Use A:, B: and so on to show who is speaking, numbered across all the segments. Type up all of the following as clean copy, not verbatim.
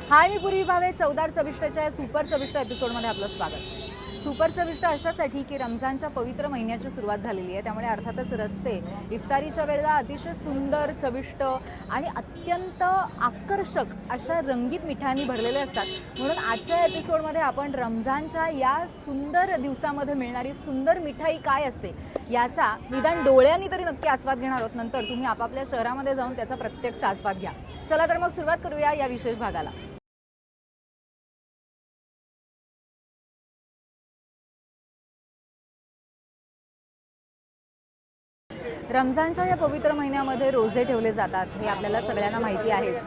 A: हाय, मी पूर्वी भावे. चवदार चविष्टच्या सुपर चविष्ट एपिसोडमध्ये आपलं स्वागत. सुपर चविष्ट अशासाठी की रमजानच्या पवित्र महिन्याची सुरुवात झालेली आहे, त्यामुळे अर्थातच रस्ते इफ्तारीच्या वेळेला अतिशय सुंदर, चविष्ट आणि अत्यंत आकर्षक अशा रंगीत मिठांनी भरलेले असतात. म्हणून आजच्या एपिसोडमध्ये आपण रमजानच्या या सुंदर दिवसामध्ये मिळणारी सुंदर मिठाई काय असते याचा निदान डोळ्यांनी तरी नक्की आस्वाद घेणार आहोत. नंतर तुम्ही आपापल्या शहरामध्ये जाऊन त्याचा प्रत्यक्ष आस्वाद घ्या. चला तर मग सुरुवात करूया या विशेष भागाला. रमजानच्या या पवित्र महिन्यामध्ये रोजे ठेवले जातात हे आपल्याला सगळ्यांना माहिती आहेच,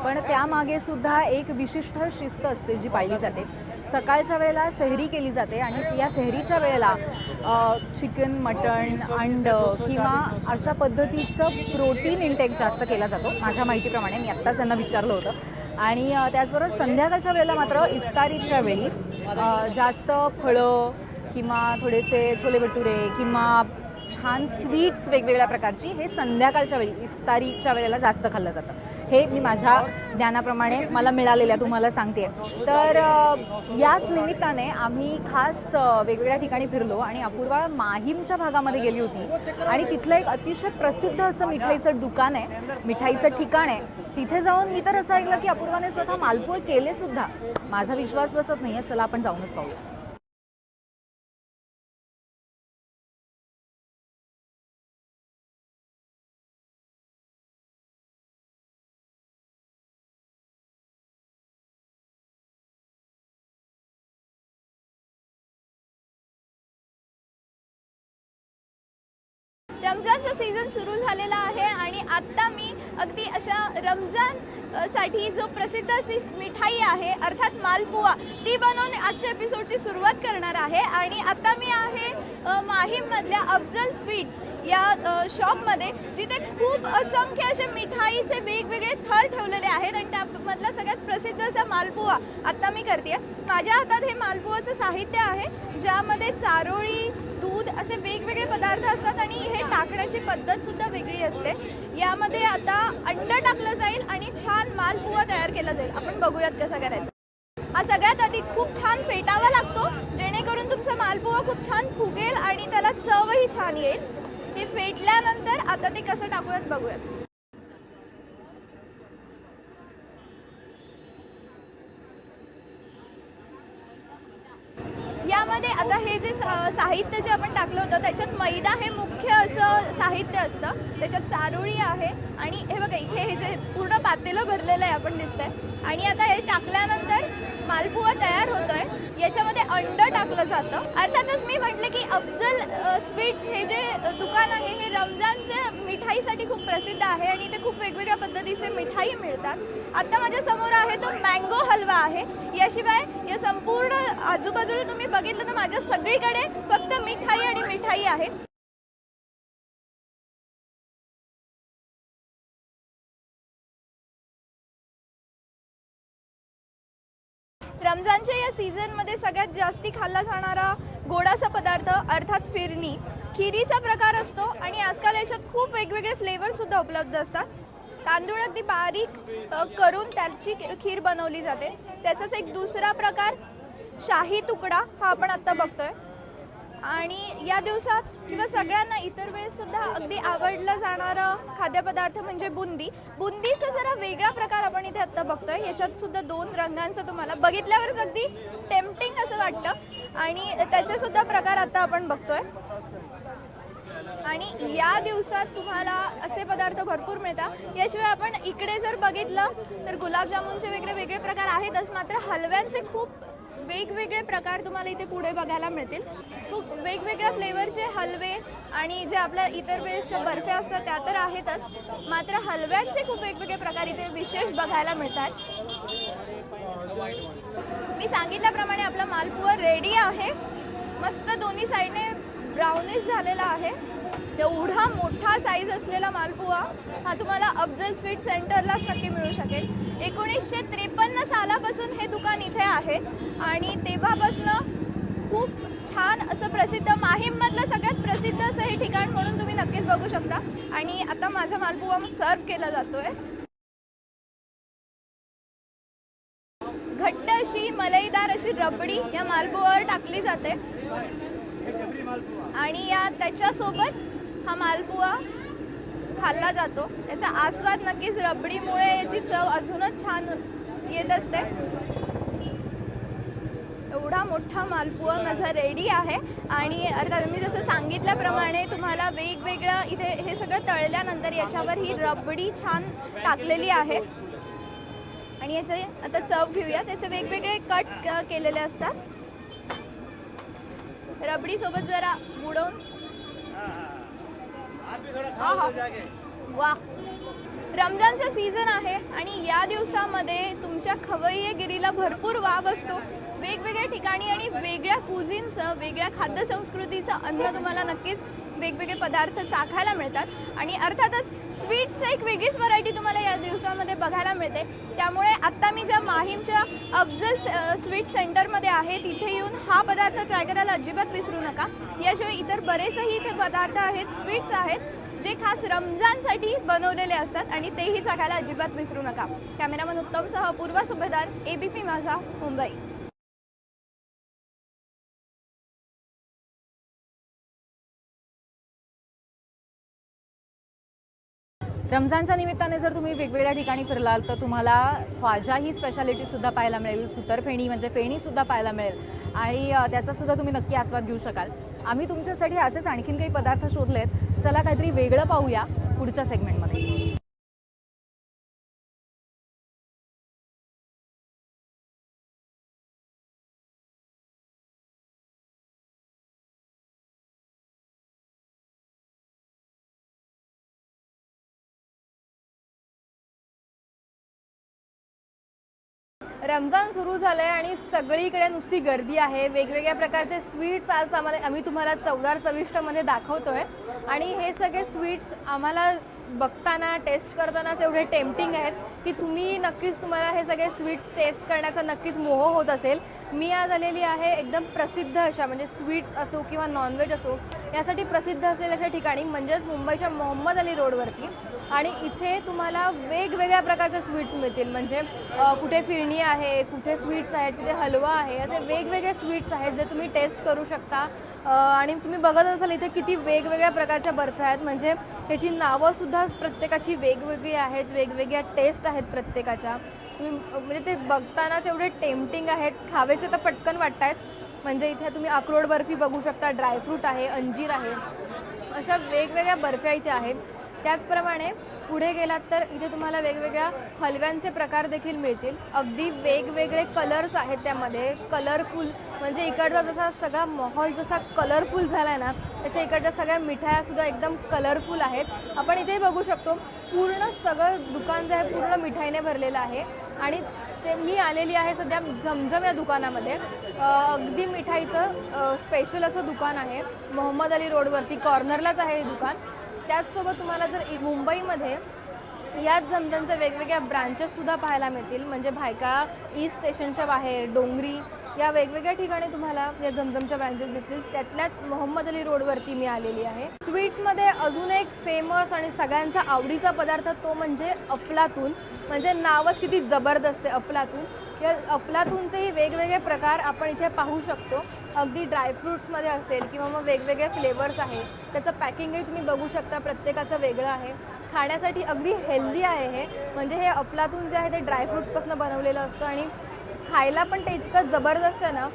A: पण त्यामागे सुद्धा एक विशिष्ट शिस्त असते जी पाळली जाते. सकाळच्या वेळेला सेहरी केली जाते आणि या सेहरीच्या वेळेला चिकन, मटण, अंड किंवा अशा पद्धतीचं प्रोटीन इंटेक जास्त केला जातो माझ्या माहितीप्रमाणे. मी आत्ताच त्यांना विचारलं होतं. आणि त्याचबरोबर संध्याकाळच्या वेळेला मात्र इफ्तारीच्या वेळी जास्त फळं किंवा थोडेसे छोले भटुरे किंवा छान स्वीट्स वेगवेगळ्या प्रकारची हे संध्याकाळच्या वेळी इफ्तारीच्या वेळेला जास्त खाल्लं जातं. हे मी माझ्या ज्ञानाप्रमाणे मला मिळालेल्या तुम्हाला सांगते. तर याच निमित्ताने आम्ही खास वेगवेगळ्या ठिकाणी फिरलो आणि अपूर्वा माहीमच्या भागामध्ये गेली होती आणि तिथलं एक अतिशय प्रसिद्ध असं मिठाईचं दुकान आहे, मिठाईचं ठिकाण आहे. तिथे जाऊन मी तर असं ऐकलं की अपूर्वाने स्वतः मालपुळे केले सुद्धा. माझा विश्वास बसत नाही आहे. चला आपण जाऊनच पाहूया.
B: रमजानचा सीझन सुरू झालेला आहे आणि आत्ता मी अगदी अशा रमजान साठी जो प्रसिद्ध अशी मिठाई आहे अर्थात मालपुआ ती बनवून आजच्या एपिसोडची सुरुवात करणार आहे. आणि आता मी आहे माहीममधल्या अफजल स्वीट्स या शॉपमध्ये, जिथे खूप असंख्य असे मिठाईचे वेगवेगळे थर ठेवलेले आहेत आणि त्यामधला सगळ्यात प्रसिद्ध असा मालपुआ आत्ता मी करते. माझ्या हातात हे मालपुआचं साहित्य आहे, ज्यामध्ये चारोळी, दूध असे वेगवेगळे पदार्थ असतात आणि हे टाकण्याची पद्धत सुद्धा वेगळी असते. यामध्ये आता अंड टाकलं जाईल आणि छान मालपुआ तयार केला जाईल. आपण बघूयात कसं करायचं. हा सगळ्यात आधी खूप छान फेटावा लागतो, जेणेकरून तुमचा मालपुआ खूप छान फुगेल आणि त्याला चवही छान येईल. हे फेटल्यानंतर आता ते कसं टाकूयात बघूयात. यामध्ये आता हे जे साहित्य जे आपण टाकलं होतं त्याच्यात मैदा हे मुख्य असं साहित्य असतं. त्याच्यात चारोळी आहे आणि हे बघा इथे हे जे पूर्ण पातेलं भरलेलं आहे आपण दिसतंय. आणि आता हे टाकल्यानंतर मालपुआ तयार होतोय. याच्यामध्ये अंड टाकलं जातं. अर्थातच मी म्हटलं की अफजल स्वीट्स हे जे दुकान आहे हे रमजानच्या मिठाईसाठी खूप प्रसिद्ध आहे आणि इथे खूप वेगवेगळ्या पद्धतीचे मिठाई मिळतात. आता माझ्या समोर आहे तो मँगो हलवा आहे. याशिवाय या संपूर्ण आजूबाजूला तुम्ही बघितलं तर माझ्या सगळीकडे फक्त मिठाई आणि मिठाई आहे. रमजानच्या या सीझनमध्ये सगळ्यात जास्ती खाल्ला जाणारा गोडाचा पदार्थ अर्थात फिरणी, खिरीचा प्रकार असतो. आणि आजकाल याच्यात खूप वेगवेगळे फ्लेवर सुद्धा उपलब्ध असतात. तांदूळ अगदी बारीक करून त्याची खीर बनवली जाते. त्याचाच एक दुसरा प्रकार शाही तुकडा हा आपण आत्ता बघतोय. आणि या दिवसात किंवा सगळ्यांना इतर वेळेस सुद्धा अगदी आवडला जाणारा खाद्यपदार्थ म्हणजे बुंदी. बुंदीचा जरा वेगळा प्रकार आपण इथे आत्ता बघतोय. याच्यात सुद्धा दोन रंगांचं तुम्हाला बघितल्यावरच अगदी टेम्पटिंग असं वाटतं आणि त्याचे सुद्धा प्रकार आता आपण बघतोय. आणि या दिवसात तुम्हाला असे पदार्थ भरपूर मिळतात. याशिवाय आपण इकडे जर बघितलं तर गुलाबजामुनचे वेगळे वेगळे प्रकार आहेतच, मात्र हलव्यांचे खूप वेगवेगळे प्रकार तुम्हाला इथे पुढे बघायला मिळतील. खूप वेगवेगळ्या फ्लेवरचे हलवे आणि जे आपल्या इतर वेळेसच्या बर्फ्या असतात त्या तर आहेतच, मात्र हलव्यांचे खूप वेगवेगळे प्रकार इथे विशेष बघायला मिळतात. मी सांगितल्याप्रमाणे आपला मालपुआ रेडी आहे. मस्त दोन्ही साईडने ब्राउनिश झालेला आहे. एवढा मोठा साईज असलेला मालपुआ हा तुम्हाला अफजल स्वीट सेंटरलाच नक्की मिळू शकेल. 1953 सालापासून हे दुकान इथे आहे आणि तेव्हापासून खूप छान असं प्रसिद्ध, माहीममधलं सगळ्यात प्रसिद्ध असं हे ठिकाण म्हणून तुम्ही नक्कीच बघू शकता. आणि आता माझा मालपुआ सर्व केला जातोय. रबडी या मालपुआवर टाकली जाते आणि त्याच्यासोबत हा मालपुआ खाल्ला जातो। याचा आस्वाद नक्कीच रबडीमुळे याची चव अजूनच छान येत असते। एवढा मोठा मालपुआ माझा रेडी आहे आणि अर्थात मी जसं सांगितल्याप्रमाणे तुम्हाला वेगवेगळं इथे हे सगळं तळल्यानंतर याच्यावर ही रबडी छान टाकलेली आहे आणि याचे आता चव घेऊया। त्याचे वेगवेगळे कट केलेले असतात। रबडी सोबत जरा बुडवून वा, रमजानचा सीझन आहे आणि या दिवसामध्ये तुमच्या खवय्येगिरीला भरपूर वाव असतो। वेगवेगळ्या ठिकाणी आणि वेगळ्या कुझिनचं, वेगळ्या खाद्यसंस्कृतीचं अन्न तुम्हाला नक्कीच वेगवेगळे पदार्थ चाखायला मिळतात आणि अर्थातच स्वीट्स एक वेगळीच व्हरायटी तुम्हाला या दिवसामध्ये बघायला मिळते। त्यामुळे आत्ता मी ज्या माहीमच्या अफजल स्वीट सेंटरमध्ये आहे तिथे येऊन हा पदार्थ ट्राय करायला अजिबात विसरू नका। याशिवाय इतर बरेचही इथे पदार्थ आहेत, स्वीट्स आहेत जे खास रमजानसाठी बनवलेले असतात आणि तेही चाखायला अजिबात विसरू नका। कॅमेरामन उत्तमसह पूर्वा सुभेदार, ABP माझा, मुंबई।
A: रमजानच्या निमित्ताने जर तुम्ही वेगवेगळ्या ठिकाणी फिरलाल तर तुम्हाला ख्वाजा ही स्पेशालिटीसुद्धा पाहायला मिळेल, सुतरफेणी म्हणजे फेणीसुद्धा पाहायला मिळेल आणि त्याचासुद्धा तुम्ही नक्की आस्वाद घेऊ शकाल। आम्ही तुमच्यासाठी असेच आणखीन काही पदार्थ शोधलेत, चला काहीतरी वेगळं पाहूया पुढच्या सेगमेंटमध्ये।
C: रमजान सुरू झालंय आणि सगळीकडे नुसती गर्दी आहे। वेगवेगळ्या प्रकारचे स्वीट्स आज आम्ही तुम्हाला चवदार चविष्टमध्ये दाखवतोय आणि हे सगळे स्वीट्स आम्हाला बघताना टेस्ट करतानाच एवढे टेम्पटिंग आहेत की तुम्हाला हे सगळे स्वीट्स टेस्ट करण्याचा नक्कीच मोह होत असेल। मी आज आलेली आहे एकदम प्रसिद्ध अशा म्हणजे स्वीट्स असो किंवा नॉनव्हेज असो यासाठी प्रसिद्ध असलेल्या अशा ठिकाणी म्हणजेच मुंबईच्या मोहम्मद अली रोडवरती आणि इथे तुम्हाला वेगवेगळ्या प्रकारचे स्वीट्स मिळतील। म्हणजे कुठे फिरणी आहे, कुठे स्वीट्स आहेत, कुठे हलवा आहे, असे वेगवेगळे स्वीट्स आहेत जे तुम्ही टेस्ट करू शकता। आणि तुम्ही बघत असाल इथे किती वेगवेगळ्या प्रकारच्या बर्फ्या आहेत, म्हणजे याची नावंसुद्धा प्रत्येकाची वेगवेगळी आहेत, वेगवेगळ्या टेस्ट आहेत प्रत्येकाच्या। म्हणजे ते बघतानाच एवढे टेम्पटिंग आहेत, खावेसे तर पटकन वाटत आहेत। म्हणजे इथे तुम्ही अक्रोड बर्फी बघू शकता, ड्रायफ्रूट आहे, अंजीर आहे, अशा वेगवेगळ्या बर्फ्या इथे आहेत। त्याचप्रमाणे पुढे गेलात तर इथे तुम्हाला वेगवेगळ्या हलव्यांचे प्रकार देखील मिळतील। अगदी वेगवेगळे कलर्स आहेत त्यामध्ये, कलरफुल म्हणजे इकडचा जसा सगळा माहोल जसा कलरफुल झाला आहे ना त्याच्या इकडच्या सगळ्या मिठायासुद्धा एकदम कलरफुल आहेत। आपण इथे बघू शकतो पूर्ण सगळं दुकान जे आहे पूर्ण मिठाईने भरलेलं आहे आणि ते मी आलेली आहे सध्या झमझम या दुकानामध्ये। अगदी मिठाईचं स्पेशल असं दुकान आहे, मोहम्मद अली रोडवरती कॉर्नरलाच आहे हे दुकान। त्याचसोबत तुम्हाला जर मुंबईमध्ये याच झमझमच्या वेगवेगळ्या ब्रांचेससुद्धा पाहायला मिळतील। म्हणजे भायखळा ईस्ट स्टेशनच्या बाहेर, डोंगरी या वेगवेगळ्या ठिकाणी तुम्हाला या झमझमच्या ब्रांचेस दिसतील। त्यातल्याच मोहम्मद अली रोडवरती मी आलेली आहे। स्वीट्समध्ये अजून एक फेमस आणि सगळ्यांचा आवडीचा पदार्थ तो म्हणजे अफलातून। म्हणजे नावच किती जबरदस्त आहे अफलातून। या अफलातूनचेही वेगवेगळे प्रकार आपण इथे पाहू शकतो। अगदी ड्रायफ्रूट्समध्ये असेल किंवा मग वेगवेगळे फ्लेवर्स आहेत, त्याचं पॅकिंगही तुम्ही बघू शकता, प्रत्येकाचं वेगळं आहे। खाण्यासाठी अगदी हेल्दी आहे हे, म्हणजे हे अफलातून जे आहे ते ड्रायफ्रूट्सपासून बनवलेलं असतं आणि खायला पण ते इतकं जबरदस्त आहे ना।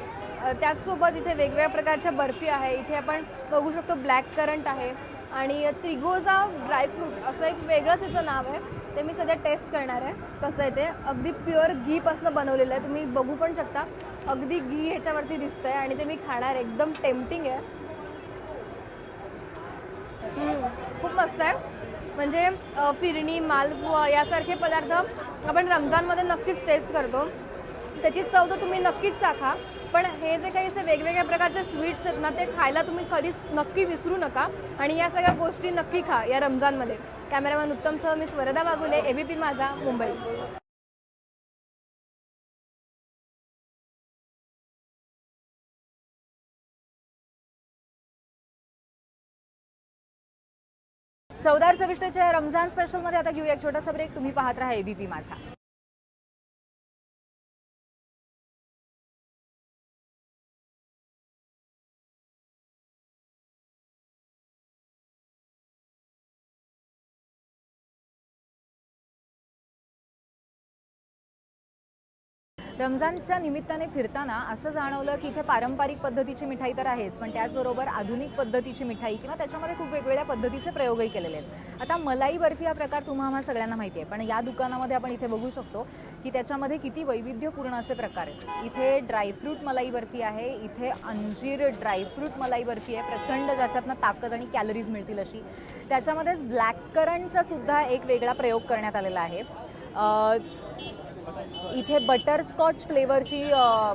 C: त्याचसोबत इथे वेगवेगळ्या प्रकारच्या बर्फी आहे। इथे आपण बघू शकतो ब्लॅक करंट आहे आणि त्रिगोजा ड्रायफ्रूट असं एक वेगळंच त्याचं नाव आहे, ते मी सध्या टेस्ट करणार आहे कसं आहे ते। अगदी प्युअर घीपासून बनवलेलं आहे, तुम्ही बघू पण शकता अगदी घी ह्याच्यावरती दिसतंय आणि ते मी खाणार, एकदम टेम्पटिंग आहे। खूप मस्त आहे। म्हणजे फिरणी, मालपुआ यासारखे पदार्थ आपण रमजानमध्ये नक्कीच टेस्ट करतो, त्याची चव तर तुम्ही नक्कीच चाखा। पण हे जे काही असे वेगवेगळ्या प्रकारचे स्वीट्स आहेत ना ते खायला तुम्ही कधीच नक्की विसरू नका आणि या सगळ्या गोष्टी नक्की खा या रमजानमध्ये। कॅमेरामॅन उत्तमसह मी स्वरदा वाघुले, ABP माझा, मुंबई।
A: चवदार चविष्टच्या रमजान स्पेशलमध्ये आता घेऊया एक छोटासा ब्रेक। तुम्ही पाहत राहा ABP माझा। रमजानच्या निमित्ताने फिरताना असं जाणवलं की इथे पारंपरिक पद्धतीची मिठाई तर आहेच, पण त्याचबरोबर आधुनिक पद्धतीची मिठाई किंवा त्याच्यामध्ये खूप वेगवेगळ्या पद्धतीचे प्रयोगही केलेले आहेत. आता मलाई बर्फी हा प्रकार तुम्हा सगळ्यांना माहिती आहे, पण या दुकानामध्ये आपण इथे बघू शकतो की त्याच्यामध्ये किती वैविध्यपूर्ण असे प्रकार आहेत. इथे ड्रायफ्रूट मलाई बर्फी आहे, इथे अंजीर ड्रायफ्रूट मलाई बर्फी आहे, प्रचंड ज्याच्यातनं ताकद आणि कॅलरीज मिळतील अशी. त्याच्यामध्येच ब्लॅक करंटचा सुद्धा एक वेगळा प्रयोग करण्यात आलेला आहे. इथे बटरस्कॉच फ्लेवरची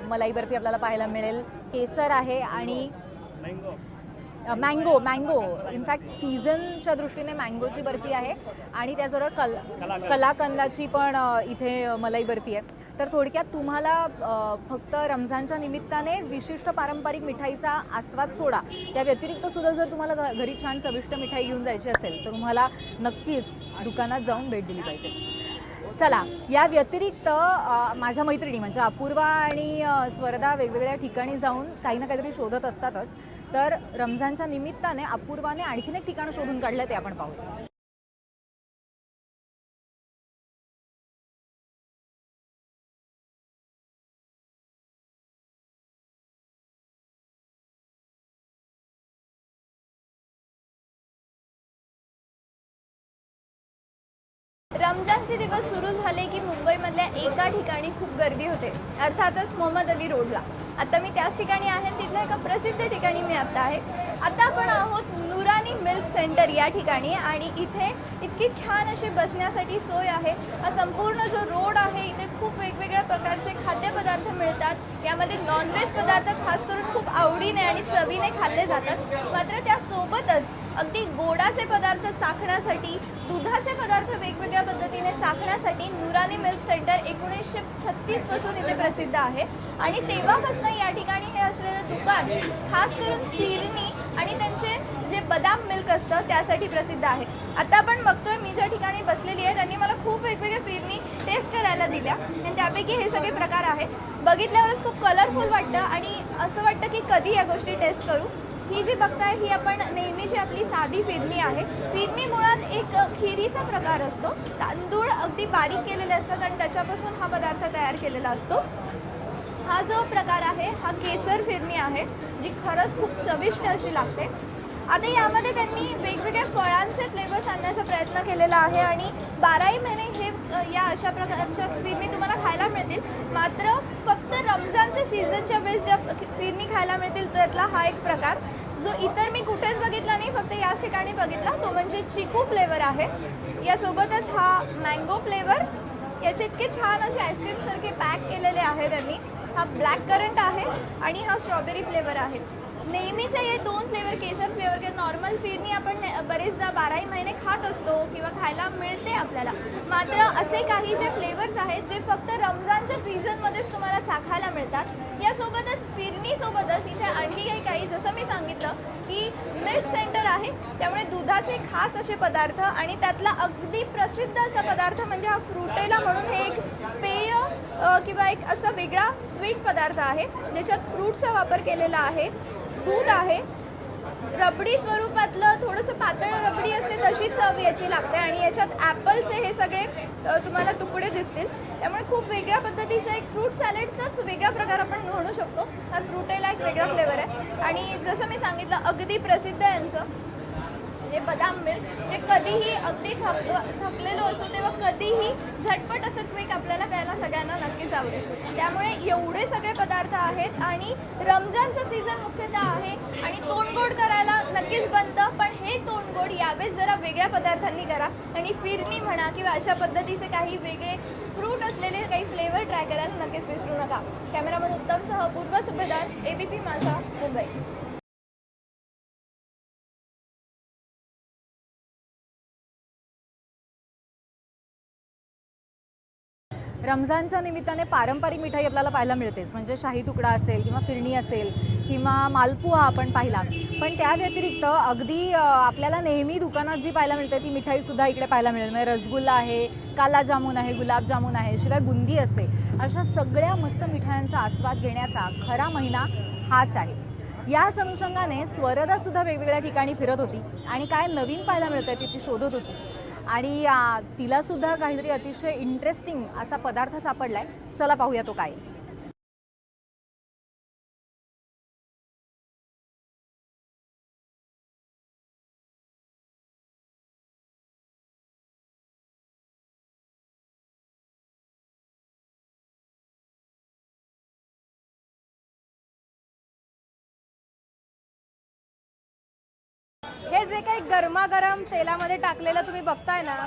A: मलाई बर्फी आपल्याला पाहायला मिळेल. केसर आहे आणि मँगो इनफॅक्ट सीझनच्या दृष्टीने मँगोची बर्फी आहे आणि त्याचबरोबर कलाकंदाची पण इथे मलाई बर्फी आहे. तर थोडक्यात तुम्हाला फक्त रमजानच्या निमित्ताने विशिष्ट पारंपरिक मिठाईचा आस्वाद सोडा, त्या व्यतिरिक्त सुद्धा जर तुम्हाला घरी छान चविष्ट मिठाई घेऊन जायची असेल तर तुम्हाला नक्कीच दुकानात जाऊन भेट दिली पाहिजे. चला, या व्यतिरिक्त माझ्या मैत्रिणी म्हणजे अपूर्वा आणि स्वरदा वेगवेगळ्या ठिकाणी जाऊन काही ना काहीतरी शोधत असतातच. तर रमजानच्या निमित्ताने अपूर्वाने आणखीन एक ठिकाण शोधून काढलं, ते आपण पाहू.
B: रमजानचे दिवस सुरू झाले की मुंबईमधल्या एका ठिकाणी खूप गर्दी होते, अर्थातच मोहम्मद अली रोडला. आता मी त्याच ठिकाणी आहे, तिथल्या एका प्रसिद्ध ठिकाणी मी आता आहे. आता आपण आहोत नुरानी मिल्क सेंटर या ठिकाणी आणि इथे इतकी छान अशी बसण्यासाठी सोय आहे. हा संपूर्ण जो रोड आहे इथे खूप वेगवेगळ्या प्रकारचे खाद्यपदार्थ मिळतात. यामध्ये नॉनव्हेज पदार्थ खास करून खूप आवडीने आणि चवीने खाल्ले जातात. मात्र त्यासोबतच अगदी गोडाचे पदार्थ चाखण्यासाठी, दुधाचे पदार्थ वेगवेगळ्या पद्धतीने चाखण्यासाठी नुरानी मिल्क सेंटर 1936 पासून इथे प्रसिद्ध आहे आणि तेव्हापासून या ठिकाणी हे असलेलं दुकान खास करून फिरणी आणि त्यांचे जे बदाम मिल्क असतं त्यासाठी प्रसिद्ध आहे. आता आपण बघतोय मी ज्या ठिकाणी बसलेली आहे त्यांनी मला खूप वेगवेगळ्या फिरणी टेस्ट करायला दिल्या आणि त्यापैकी हे सगळे प्रकार आहे. बघितल्यावरच खूप कलरफुल वाटतं आणि असं वाटतं की कधी या गोष्टी टेस्ट करू. ही जी बघताय ही आपण नेहमीची आपली साधी फिरणी आहे. फिरणी मुळात एक खिरीचा प्रकार असतो. तांदूळ अगदी बारीक केलेले असतात आणि त्याच्यापासून हा पदार्थ तयार केलेला असतो. हा जो प्रकार आहे हा केसर फिरणी आहे, जी खरंच खूप चविष्ट अशी लागते. आता यामध्ये त्यांनी वेगवेगळ्या फळांचे फ्लेवर्स आणण्याचा प्रयत्न केलेला आहे आणि 12ही महिने हे या अशा प्रकारच्या फिरणी तुम्हाला खायला मिळतील. मात्र फक्त रमजानच्या सीझनच्या वेळेस ज्या फिरणी खायला मिळतील त्यातला हा एक प्रकार जो इतर मी कुठेच बघितला नाही, फक्त याच ठिकाणी बघितला, तो म्हणजे चिकू फ्लेवर आहे. यासोबतच हा मँगो फ्लेवर, याचे इतके छान असे आईस्क्रीम सारखे पॅक केलेले आहे त्यांनी. हा ब्लॅक करंट आहे आणि हा स्ट्रॉबेरी फ्लेवर आहे. नेहमीचे हे दोन फ्लेवर, केसर फ्लेवर किंवा नॉर्मल फिरणी आपण बरेचदा 12ही महिने खात असतो किंवा खायला मिळते आपल्याला. मात्र असे काही जे फ्लेवर्स आहेत जे फक्त रमजानच्या सीझनमध्येच तुम्हाला चाखायला मिळतात. यासोबतच फिरणीसोबतच इथे आणखी काही जसं मी सांगितलं की मिल्क सेंटर आहे, त्यामुळे दुधाचे खास असे पदार्थ आणि त्यातला अगदी प्रसिद्ध असा पदार्थ म्हणजे हा फ्रुटेला म्हणून हे एक पेय किंवा एक असा वेगळा स्वीट पदार्थ आहे ज्याच्यात फ्रूटचा वापर केलेला आहे. दूध आहे, रबडी स्वरूपातलं थोडंसं पातळ रबडी असते तशी चव याची लागते आणि याच्यात ॲपलचे हे सगळे तुम्हाला तुकडे दिसतील. त्यामुळे खूप वेगळ्या पद्धतीचं एक फ्रूट सॅलेडचाच वेगळा प्रकार आपण म्हणू शकतो. हा फ्रुटेला एक वेगळा फ्लेवर आहे आणि जसं मी सांगितलं अगदी प्रसिद्ध आहे यांचं हे बदाम मिल्क, जे कधीही अगदी थकलेलो असो तेव्हा कधीही झटपट असं क्विक आपल्याला प्यायला सगळ्यांना नक्कीच आवडेल. त्यामुळे एवढे सगळे पदार्थ आहेत आणि रमजानचं सीझन मुख्यतः आहे आणि तोंडगोड करायला नक्कीच बनतं, पण हे तोंडगोड यावेळेस जरा वेगळ्या पदार्थांनी करा आणि फिरणी म्हणा किंवा अशा पद्धतीचे काही वेगळे फ्रूट असलेले काही फ्लेवर ट्राय करायला नक्कीच विसरू नका. कॅमेरामन उत्तमसह पूर्व सुभेदार, ABP माझा, मुंबई.
A: रमजानच्या निमित्ताने पारंपरिक मिठाई आपल्याला पाहायला मिळतेच, म्हणजे शाही तुकडा असेल किंवा फिरणी असेल किंवा मालपुआ आपण पाहिला. पण त्या व्यतिरिक्त अगदी आपल्याला नेहमी दुकानात जी पाहायला मिळते ती मिठाईसुद्धा इकडे पाहायला मिळेल. म्हणजे रसगुल्ला आहे, काला जामून आहे, गुलाबजामून आहे, शिवाय बुंदी असते. अशा सगळ्या मस्त मिठायांचा आस्वाद घेण्याचा खरा महिना हाच आहे. याच अनुषंगाने स्वरदासुद्धा वेगवेगळ्या ठिकाणी फिरत होती आणि काय नवीन पाहायला मिळतं ती शोधत होती आणि तिलासुद्धा काहीतरी अतिशय इंटरेस्टिंग असा पदार्थ सापडलाय. चला पाहूया तो काय.
C: जे काही गरमागरम तेलामध्ये टाकलेलं तुम्ही बघताय ना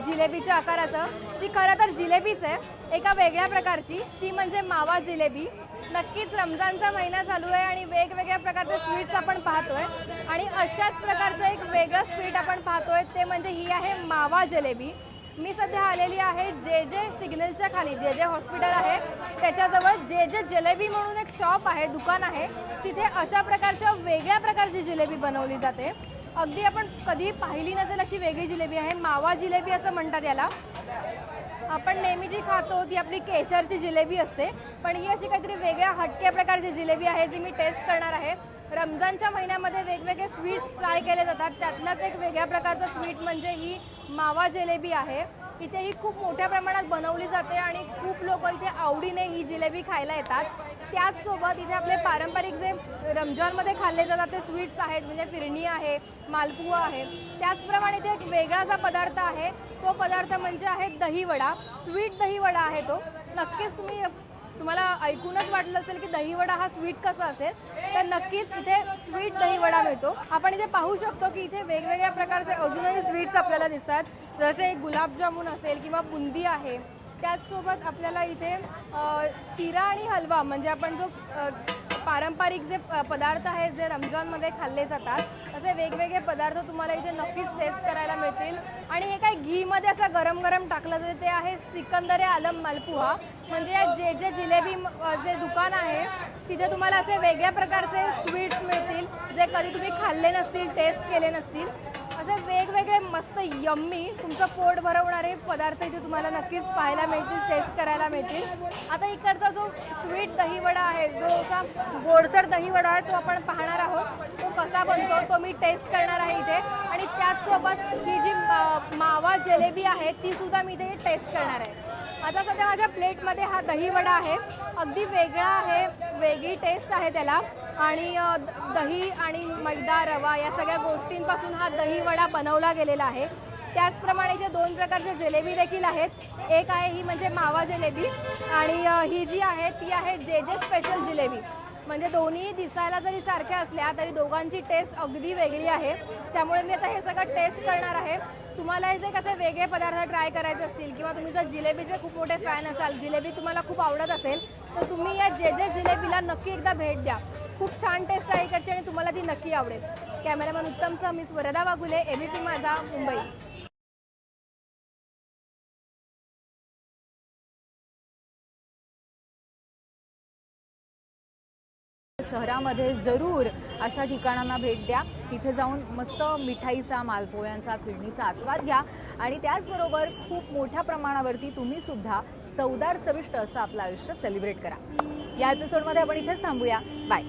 C: जिलेबीच्या आकाराचं, ती खरं तर जिलेबीच आहे, एका वेगळ्या प्रकारची, ती म्हणजे मावा जिलेबी. नक्कीच रमजानचा महिना चालू आहे आणि वेगवेगळ्या प्रकारचे स्वीट्स आपण पाहतोय आणि अशाच प्रकारचं एक वेगळं स्वीट आपण पाहतोय, ते म्हणजे ही आहे मावा जिलेबी. मी सध्या आलेली आहे जे जे सिग्नलच्या खाली, जे जे हॉस्पिटल आहे त्याच्याजवळ जे जे जिलेबी म्हणून एक शॉप आहे, दुकान आहे. तिथे अशा प्रकारच्या वेगळ्या प्रकारची जिलेबी बनवली जाते. अगदी आपण कधी पाहिली नसेल अशी वेगळी जिलेबी आहे, मावा जिलेबी असं म्हणतात याला. आपण नेहमी जी खातो ती आपली केशरची जिलेबी असते, पण ही अशी काहीतरी वेगळ्या हटक्या प्रकारची जिलेबी आहे जी मी टेस्ट करणार आहे. रमजानच्या महिन्यामध्ये वेगवेगळे स्वीट्स ट्राय केले जातात, त्यातलाच एक वेगळ्या प्रकारचं स्वीट म्हणजे ही मावा जिलेबी आहे. इथे ही खूप मोठ्या प्रमाणात बनवली जाते आणि खूप लोक इथे आवडीने ही जिलेबी खायला येतात. त्याचसोबत इथे आपले पारंपरिक जे रमजानमध्ये खाल्ले जातात ते स्वीट्स आहेत, म्हणजे फिरणी आहे, मालपुआ आहे. त्याचप्रमाणे इथे एक वेगळा जो पदार्थ आहे तो पदार्थ म्हणजे आहे दहीवडा. स्वीट दहीवडा आहे तो. नक्कीच तुम्हाला ऐकूनच वाटलं असेल की दहीवडा हा स्वीट कसा असेल, तर नक्कीच इथे स्वीट दहीवडा मिळतो. आपण इथे पाहू शकतो की इथे वेगवेगळ्या प्रकारचे अजूनही स्वीट्स आपल्याला दिसतात, जसे गुलाबजामुन असेल किंवा बुंदी आहे. त्याचसोबत आपल्याला इथे शिरा आणि हलवा म्हणजे आपण जो पारंपरिक जे पदार्थ आहेत जे रमजानमध्ये खाल्ले जातात, असे वेगवेगळे पदार्थ तुम्हाला इथे नक्कीच टेस्ट करायला मिळतील. आणि हे काय घीमध्ये असं गरम गरम टाकलं जाते ते आहे सिकंदर आलम मालपुहा. म्हणजे या जे जे जिलेबी जे दुकान आहे तिथे तुम्हाला असे वेगळ्या प्रकारचे स्वीट्स मिळतील जे कधी तुम्ही खाल्ले नसतील, टेस्ट केले नसतील. असे वेगवेगळे मस्त यम्मी तुमचं पोट भरवणारे पदार्थ इथे तुम्हाला नक्कीच पाहायला मिळतील, टेस्ट करायला मिळतील. आता इकडचा जो स्वीट दहीवडा आहे, जो असा गोडसर दहीवडा आहे, तो आपण पाहणार आहोत. तो कसा बनतो तो मी टेस्ट करणार आहे इथे. आणि त्याचसोबत ही जी मावा जिलेबी आहे ती सुद्धा मी इथे टेस्ट करणार आहे. आता सध्या माझ्या प्लेटमध्ये हा दहीवडा आहे, अगदी वेगळा आहे, वेगळी टेस्ट आहे त्याला. आणि दही आणि मैदा, रवा या सगळ्या गोष्टींपासून हा दहीवडा बनवला गेलेला आहे. त्याचप्रमाणे इथे दोन प्रकारच्या जिलेबी देखील आहेत. एक आहे ही म्हणजे मावा जिलेबी आणि ही जी आहे ती आहे जे जे स्पेशल जिलेबी. म्हणजे दोन्ही दिसायला जरी सारख्या असल्या तरी दोघांची टेस्ट अगदी वेगळी आहे. त्यामुळे मी आता हे सगळं टेस्ट करणार आहे. तुम्हाला जे कसे वेगळे पदार्थ ट्राय करायचे असतील किंवा तुम्ही जर जिलेबीचे खूप मोठे फॅन असाल, जिलेबी तुम्हाला खूप आवडत असेल, तर तुम्ही या जे जे जिलेबीला नक्की एकदा भेट द्या. खूप छान टेस्ट आहे इकडची आणि तुम्हाला ती नक्की आवडेल. कॅमेरामॅन उत्तमसह मी वरदा वाघुले, एबीपी माझा, मुंबई.
A: शहरामध्ये जरूर अशा ठिकाणांना भेट द्या. तिथे जाऊन मस्त मिठाईचा, मालपोळ्यांचा, फिरणीचा आस्वाद घ्या आणि त्याचबरोबर खूप मोठ्या प्रमाणावरती तुम्ही सुद्धा चवदार चविष्ट असं आपलं आयुष्य सेलिब्रेट करा. या एपिसोडमध्ये आपण इथेच थांबूया. बाय.